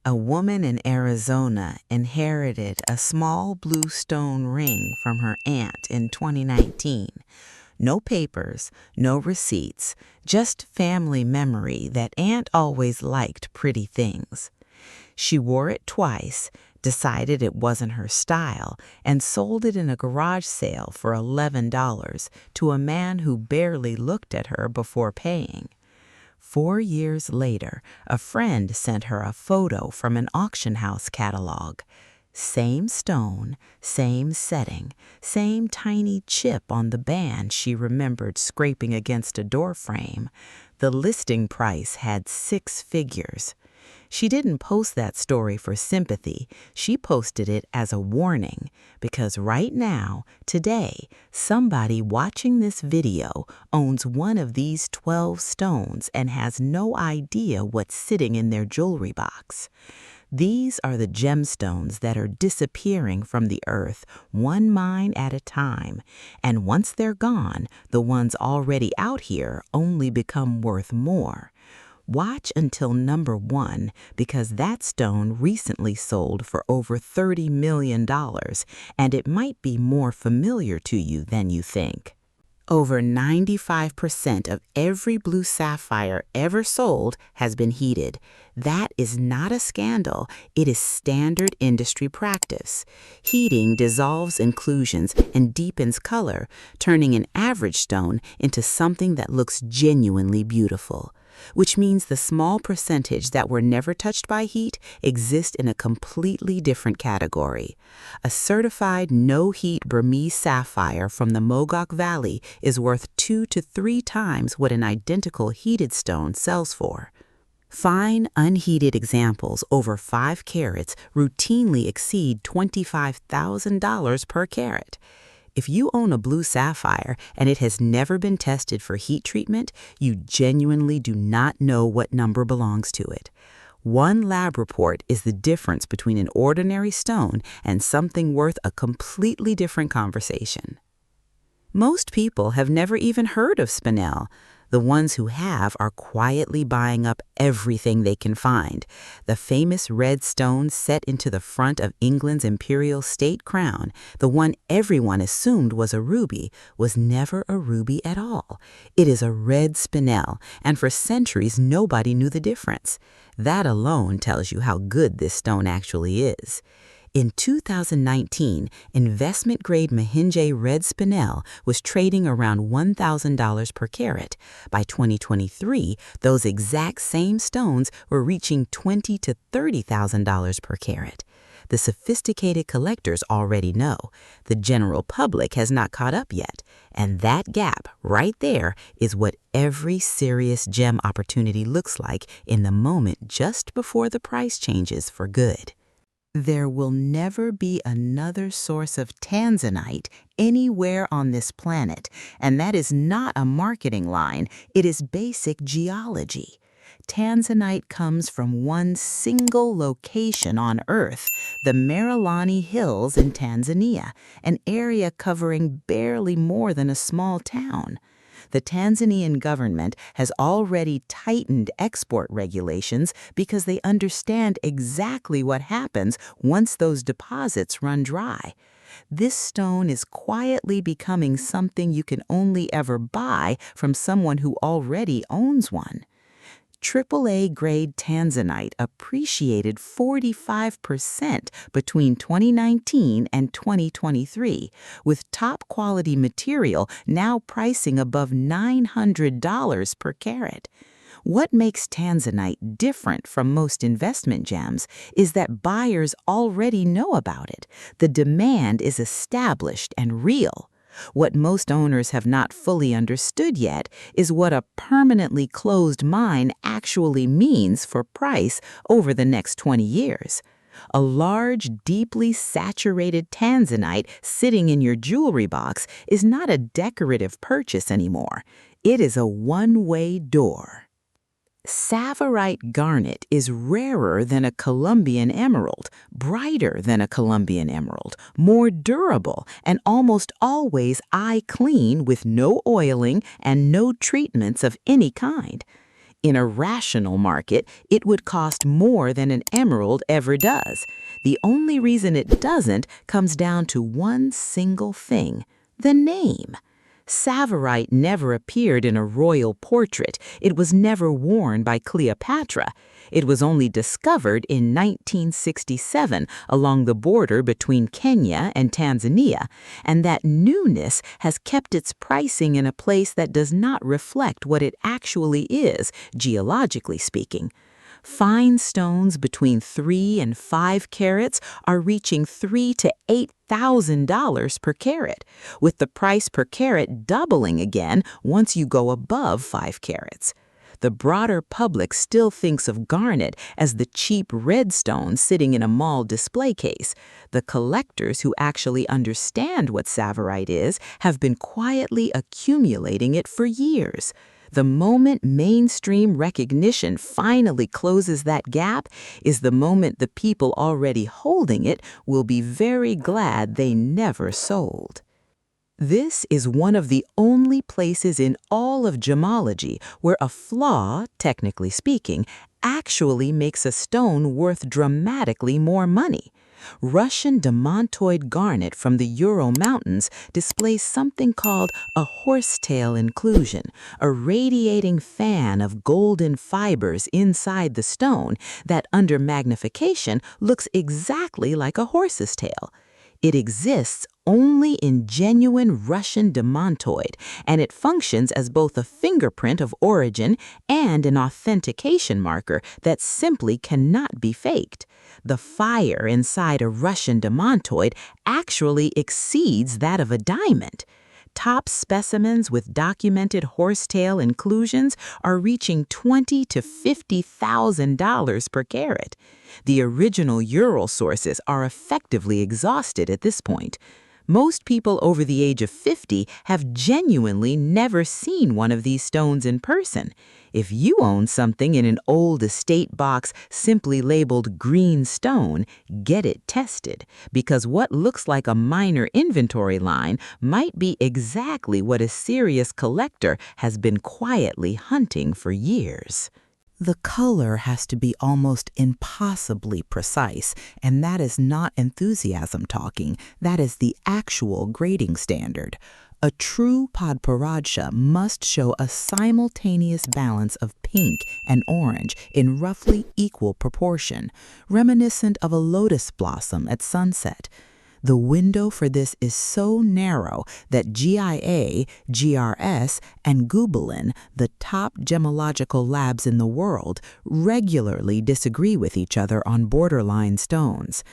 A woman in Arizona inherited a small blue stone ring from her aunt in 2019. No papers, no receipts, just family memory that aunt always liked pretty things. She wore it twice, decided it wasn't her style, and sold it in a garage sale for $11 to a man who barely looked at her before paying. 4 years later, a friend sent her a photo from an auction house catalog. Same stone, same setting, same tiny chip on the band she remembered scraping against a door frame. The listing price had 6 figures. She didn't post that story for sympathy. She posted it as a warning, because right now, today, somebody watching this video owns one of these 12 stones and has no idea what's sitting in their jewelry box. These are the gemstones that are disappearing from the earth, one mine at a time. And once they're gone, the ones already out here only become worth more. Watch until number 1, because that stone recently sold for over $30 million, and it might be more familiar to you than you think. Over 95% of every blue sapphire ever sold has been heated. That is not a scandal, it is standard industry practice. Heating dissolves inclusions and deepens color, turning an average stone into something that looks genuinely beautiful. Which means the small percentage that were never touched by heat exist in a completely different category. A certified no-heat Burmese sapphire from the Mogok Valley is worth 2 to 3 times what an identical heated stone sells for. Fine, unheated examples over 5 carats routinely exceed $25,000 per carat. If you own a blue sapphire and it has never been tested for heat treatment, you genuinely do not know what number belongs to it. One lab report is the difference between an ordinary stone and something worth a completely different conversation. Most people have never even heard of spinel. The ones who have are quietly buying up everything they can find. The famous red stone set into the front of England's imperial state crown, the one everyone assumed was a ruby, was never a ruby at all. It is a red spinel, and for centuries nobody knew the difference. That alone tells you how good this stone actually is. In 2019, investment-grade Mahenge red spinel was trading around $1,000 per carat. By 2023, those exact same stones were reaching $20,000 to $30,000 per carat. The sophisticated collectors already know. The general public has not caught up yet. And that gap right there is what every serious gem opportunity looks like in the moment just before the price changes for good. There will never be another source of tanzanite anywhere on this planet, and that is not a marketing line, it is basic geology. Tanzanite comes from one single location on Earth, the Marilani Hills in Tanzania, an area covering barely more than a small town. The Tanzanian government has already tightened export regulations because they understand exactly what happens once those deposits run dry. This stone is quietly becoming something you can only ever buy from someone who already owns one. AAA grade tanzanite appreciated 45% between 2019 and 2023, with top quality material now pricing above $900 per carat. What makes tanzanite different from most investment gems is that buyers already know about it. The demand is established and real. What most owners have not fully understood yet is what a permanently closed mine actually means for price over the next 20 years. A large, deeply saturated tanzanite sitting in your jewelry box is not a decorative purchase anymore. It is a one-way door. Savarite garnet is rarer than a Colombian emerald, brighter than a Colombian emerald, more durable, and almost always eye clean with no oiling and no treatments of any kind. In a rational market, it would cost more than an emerald ever does. The only reason it doesn't comes down to one single thing: the name. Tsavorite never appeared in a royal portrait. It was never worn by Cleopatra. It was only discovered in 1967 along the border between Kenya and Tanzania, and that newness has kept its pricing in a place that does not reflect what it actually is, geologically speaking. Fine stones between 3 and 5 carats are reaching $3,000 to $8,000 per carat, with the price per carat doubling again once you go above 5 carats. The broader public still thinks of garnet as the cheap red stone sitting in a mall display case. The collectors who actually understand what tsavorite is have been quietly accumulating it for years. The moment mainstream recognition finally closes that gap is the moment the people already holding it will be very glad they never sold. This is one of the only places in all of gemology where a flaw, technically speaking, actually makes a stone worth dramatically more money. Russian demontoid garnet from the Ural Mountains displays something called a horsetail inclusion, a radiating fan of golden fibers inside the stone that under magnification looks exactly like a horse's tail. It exists only in genuine Russian demontoid, and it functions as both a fingerprint of origin and an authentication marker that simply cannot be faked. The fire inside a Russian demontoid actually exceeds that of a diamond. Top specimens with documented horsetail inclusions are reaching $20,000 to $50,000 per carat. The original Ural sources are effectively exhausted at this point. Most people over the age of 50 have genuinely never seen one of these stones in person. If you own something in an old estate box simply labeled green stone, get it tested, because what looks like a minor inventory line might be exactly what a serious collector has been quietly hunting for years. The color has to be almost impossibly precise, and that is not enthusiasm talking, that is the actual grading standard. A true Podparadscha must show a simultaneous balance of pink and orange in roughly equal proportion, reminiscent of a lotus blossom at sunset. The window for this is so narrow that GIA, GRS, and Gubelin, the top gemological labs in the world, regularly disagree with each other on borderline stones.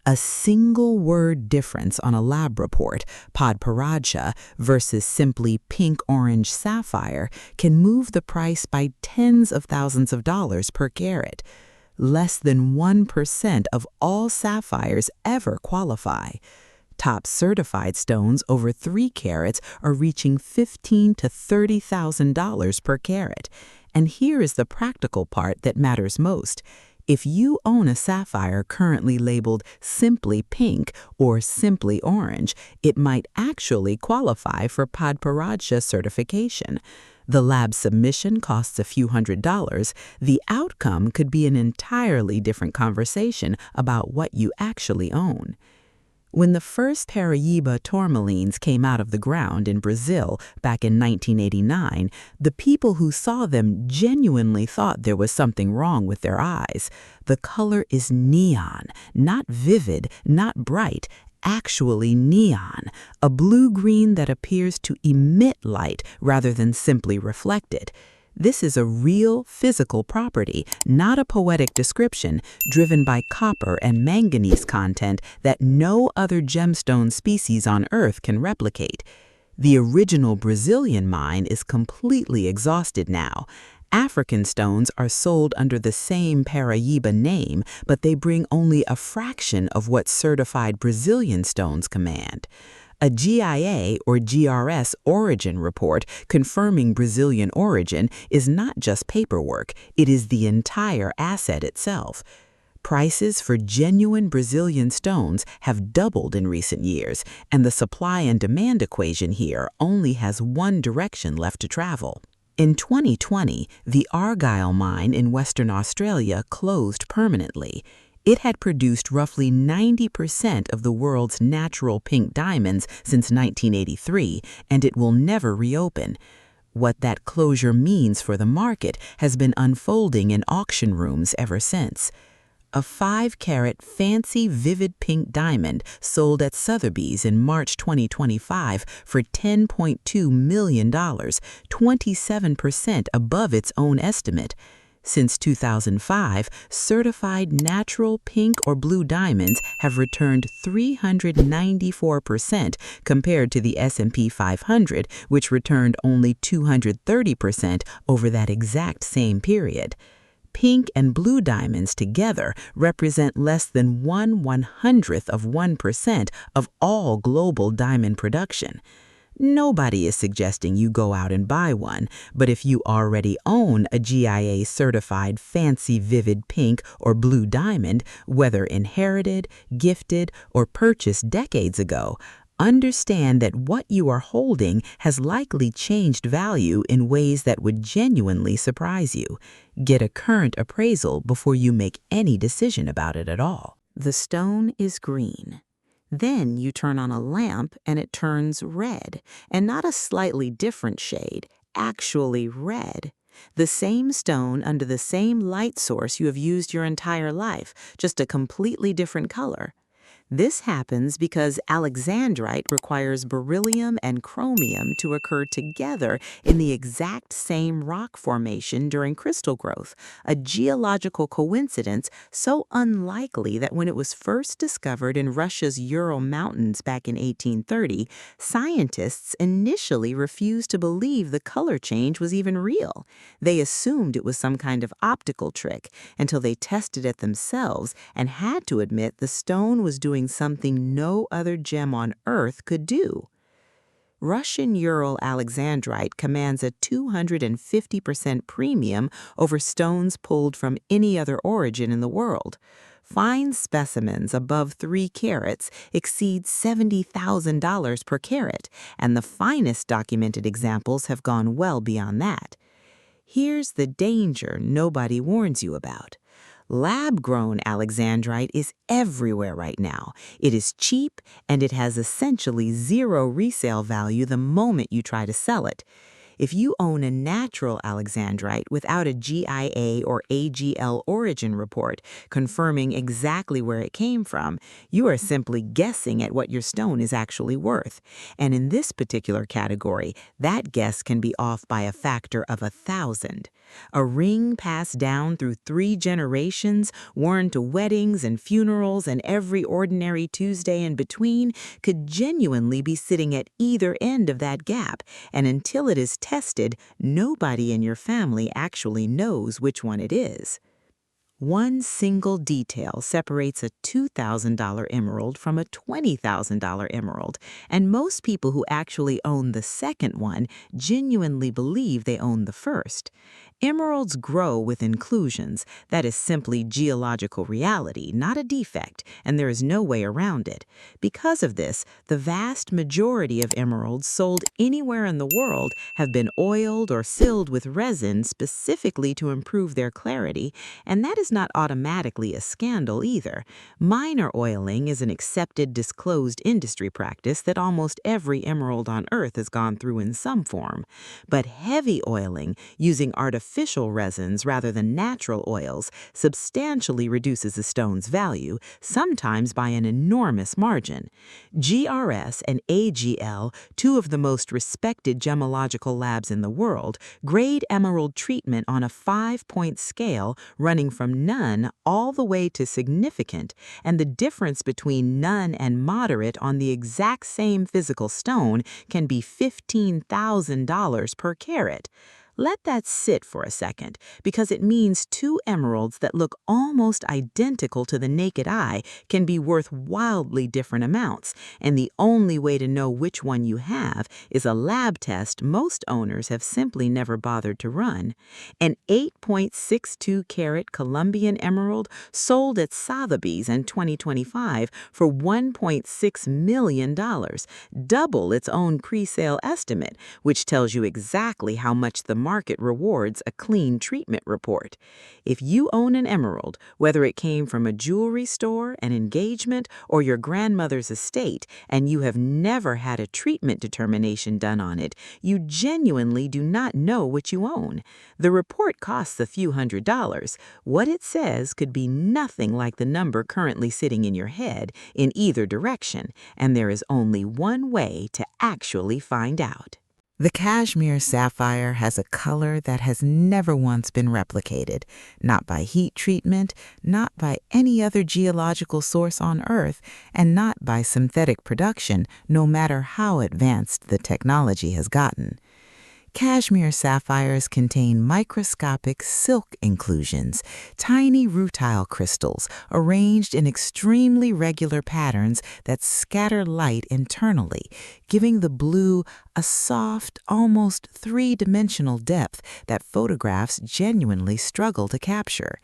A single word difference on a lab report, Podparadscha versus simply pink-orange sapphire, can move the price by tens of thousands of dollars per carat. Less than 1% of all sapphires ever qualify. Top certified stones over 3 carats are reaching $15,000 to $30,000 per carat. And here is the practical part that matters most. If you own a sapphire currently labeled simply pink or simply orange, it might actually qualify for Podparadscha certification. The lab submission costs a few $100s. The outcome could be an entirely different conversation about what you actually own. When the first Paraíba tourmalines came out of the ground in Brazil back in 1989, the people who saw them genuinely thought there was something wrong with their eyes. The color is neon, not vivid, not bright, actually neon, a blue-green that appears to emit light rather than simply reflect it. This is a real physical property, not a poetic description, driven by copper and manganese content that no other gemstone species on Earth can replicate. The original Brazilian mine is completely exhausted now. African stones are sold under the same Paraíba name, but they bring only a fraction of what certified Brazilian stones command. A GIA or GRS origin report confirming Brazilian origin is not just paperwork, it is the entire asset itself. Prices for genuine Brazilian stones have doubled in recent years, and the supply and demand equation here only has one direction left to travel. In 2020, the Argyle mine in Western Australia closed permanently. It had produced roughly 90% of the world's natural pink diamonds since 1983, and it will never reopen. What that closure means for the market has been unfolding in auction rooms ever since. A 5-carat fancy vivid pink diamond sold at Sotheby's in March 2025 for $10.2 million, 27% above its own estimate. Since 2005, certified natural pink or blue diamonds have returned 394% compared to the S&P 500, which returned only 230% over that exact same period. Pink and blue diamonds together represent less than 1/100th of 1% of all global diamond production. Nobody is suggesting you go out and buy one, but if you already own a GIA-certified fancy vivid pink or blue diamond, whether inherited, gifted, or purchased decades ago, understand that what you are holding has likely changed value in ways that would genuinely surprise you. Get a current appraisal before you make any decision about it at all. The stone is green. Then you turn on a lamp and it turns red, and not a slightly different shade, actually red. The same stone under the same light source you have used your entire life, just a completely different color. This happens because alexandrite requires beryllium and chromium to occur together in the exact same rock formation during crystal growth, a geological coincidence so unlikely that when it was first discovered in Russia's Ural Mountains back in 1830, scientists initially refused to believe the color change was even real. They assumed it was some kind of optical trick until they tested it themselves and had to admit the stone was doing something no other gem on Earth could do. Russian Ural alexandrite commands a 250% premium over stones pulled from any other origin in the world. Fine specimens above 3 carats exceed $70,000 per carat, and the finest documented examples have gone well beyond that. Here's the danger nobody warns you about. Lab-grown alexandrite is everywhere right now. It is cheap, and it has essentially zero resale value the moment you try to sell it. If you own a natural alexandrite without a GIA or AGL origin report confirming exactly where it came from, you are simply guessing at what your stone is actually worth. And in this particular category, that guess can be off by a factor of 1,000. A ring passed down through 3 generations, worn to weddings and funerals and every ordinary Tuesday in between, could genuinely be sitting at either end of that gap, and until it is tested, nobody in your family actually knows which one it is. One single detail separates a $2,000 emerald from a $20,000 emerald, and most people who actually own the second one genuinely believe they own the first. Emeralds grow with inclusions. That is simply geological reality, not a defect, and there is no way around it. Because of this, the vast majority of emeralds sold anywhere in the world have been oiled or sealed with resin specifically to improve their clarity, and that is not automatically a scandal either. Minor oiling is an accepted, disclosed industry practice that almost every emerald on Earth has gone through in some form. But heavy oiling, using artificial resins rather than natural oils, substantially reduces a stone's value, sometimes by an enormous margin. GRS and AGL, 2 of the most respected gemological labs in the world, grade emerald treatment on a 5-point scale running from none all the way to significant, and the difference between none and moderate on the exact same physical stone can be $15,000 per carat. Let that sit for a second, because it means 2 emeralds that look almost identical to the naked eye can be worth wildly different amounts, and the only way to know which one you have is a lab test most owners have simply never bothered to run. An 8.62-carat Colombian emerald sold at Sotheby's in 2025 for $1.6 million, double its own pre-sale estimate, which tells you exactly how much the market rewards a clean treatment report. If you own an emerald, whether it came from a jewelry store, an engagement, or your grandmother's estate, and you have never had a treatment determination done on it, you genuinely do not know what you own. The report costs a few $100s. What it says could be nothing like the number currently sitting in your head in either direction, and there is only one way to actually find out. The cashmere sapphire has a color that has never once been replicated, not by heat treatment, not by any other geological source on Earth, and not by synthetic production, no matter how advanced the technology has gotten. Cashmere sapphires contain microscopic silk inclusions, tiny rutile crystals arranged in extremely regular patterns that scatter light internally, giving the blue a soft, almost three-dimensional depth that photographs genuinely struggle to capture.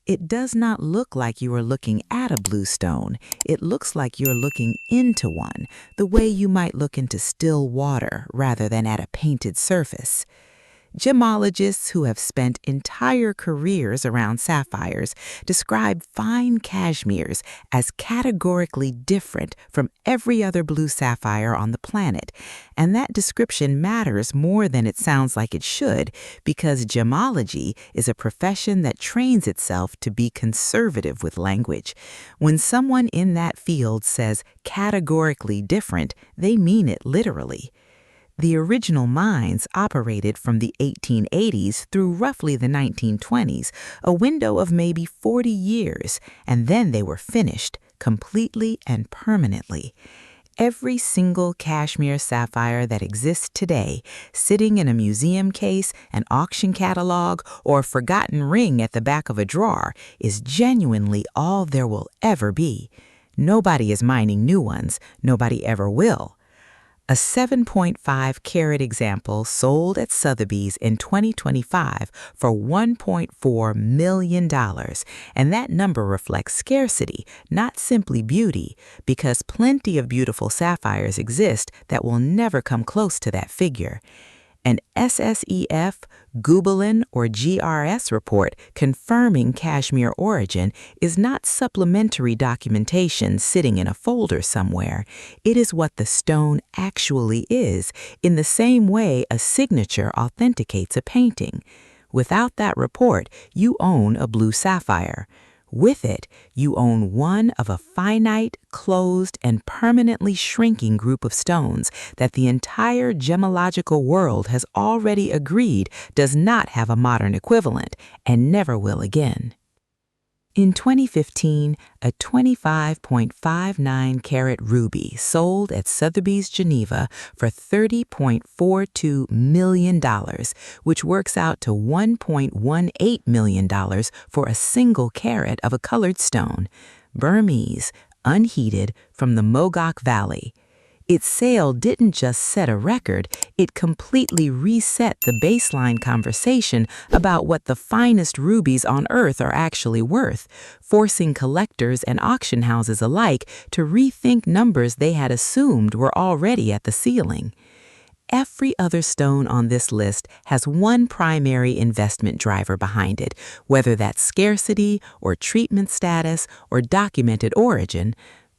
It does not look like you are looking at a blue stone. It looks like you're looking into one, the way you might look into still water rather than at a painted surface. Gemologists who have spent entire careers around sapphires describe fine cashmeres as categorically different from every other blue sapphire on the planet, and that description matters more than it sounds like it should, because gemology is a profession that trains itself to be conservative with language. When someone in that field says categorically different, they mean it literally. The original mines operated from the 1880s through roughly the 1920s, a window of maybe 40 years, and then they were finished, completely and permanently. Every single cashmere sapphire that exists today, sitting in a museum case, an auction catalog, or a forgotten ring at the back of a drawer, is genuinely all there will ever be. Nobody is mining new ones. Nobody ever will. A 7.5 carat example sold at Sotheby's in 2025 for $1.4 million, and that number reflects scarcity, not simply beauty, because plenty of beautiful sapphires exist that will never come close to that figure. An SSEF, Gubelin, or GRS report confirming cashmere origin is not supplementary documentation sitting in a folder somewhere. It is what the stone actually is, in the same way a signature authenticates a painting. Without that report, you own a blue sapphire. With it, you own one of a finite, closed, and permanently shrinking group of stones that the entire gemological world has already agreed does not have a modern equivalent and never will again. In 2015, a 25.59 carat ruby sold at Sotheby's Geneva for $30.42 million, which works out to $1.18 million for a single carat of a colored stone, Burmese, unheated, from the Mogok Valley. Its sale didn't just set a record, it completely reset the baseline conversation about what the finest rubies on Earth are actually worth, forcing collectors and auction houses alike to rethink numbers they had assumed were already at the ceiling. Every other stone on this list has one primary investment driver behind it, whether that's scarcity or treatment status or documented origin.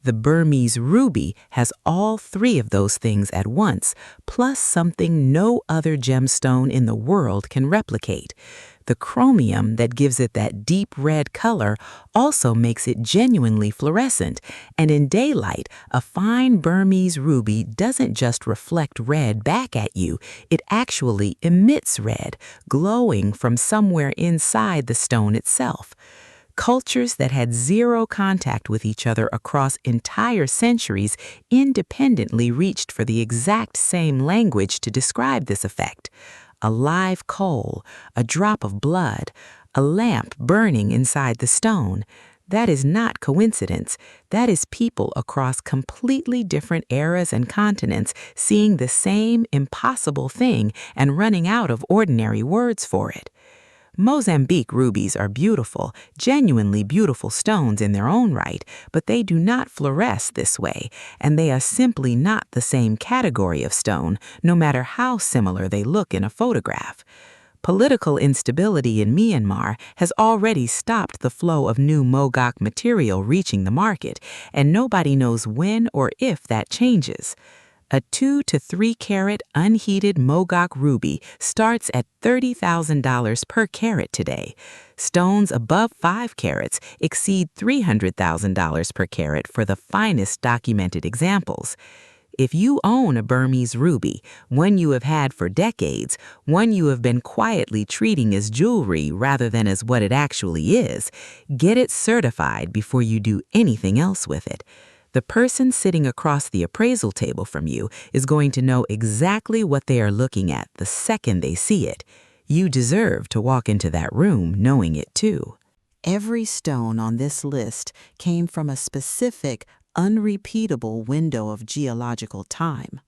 The Burmese ruby has all three of those things at once, plus something no other gemstone in the world can replicate. The chromium that gives it that deep red color also makes it genuinely fluorescent, and in daylight, a fine Burmese ruby doesn't just reflect red back at you, it actually emits red, glowing from somewhere inside the stone itself. Cultures that had zero contact with each other across entire centuries independently reached for the exact same language to describe this effect. A live coal, a drop of blood, a lamp burning inside the stone. That is not coincidence. That is people across completely different eras and continents seeing the same impossible thing and running out of ordinary words for it. Mozambique rubies are beautiful, genuinely beautiful stones in their own right, but they do not fluoresce this way, and they are simply not the same category of stone, no matter how similar they look in a photograph. Political instability in Myanmar has already stopped the flow of new mogok material reaching the market, and nobody knows when or if that changes. A 2 to 3 carat unheated mogok ruby starts at $30,000 per carat today. Stones above 5 carats exceed $300,000 per carat for the finest documented examples. If you own a Burmese ruby, one you have had for decades, one you have been quietly treating as jewelry rather than as what it actually is, get it certified before you do anything else with it. The person sitting across the appraisal table from you is going to know exactly what they are looking at the second they see it. You deserve to walk into that room knowing it too. Every stone on this list came from a specific, unrepeatable window of geological time.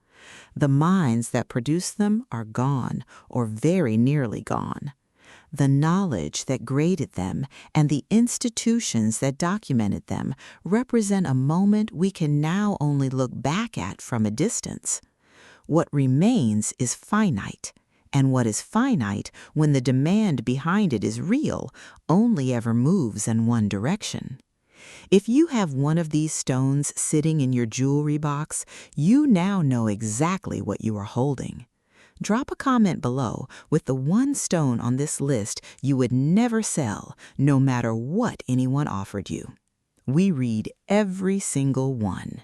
The mines that produced them are gone, or very nearly gone. The knowledge that graded them and the institutions that documented them represent a moment we can now only look back at from a distance. What remains is finite, and what is finite, when the demand behind it is real, only ever moves in one direction. If you have one of these stones sitting in your jewelry box, you now know exactly what you are holding. Drop a comment below with the one stone on this list you would never sell, no matter what anyone offered you. We read every single one.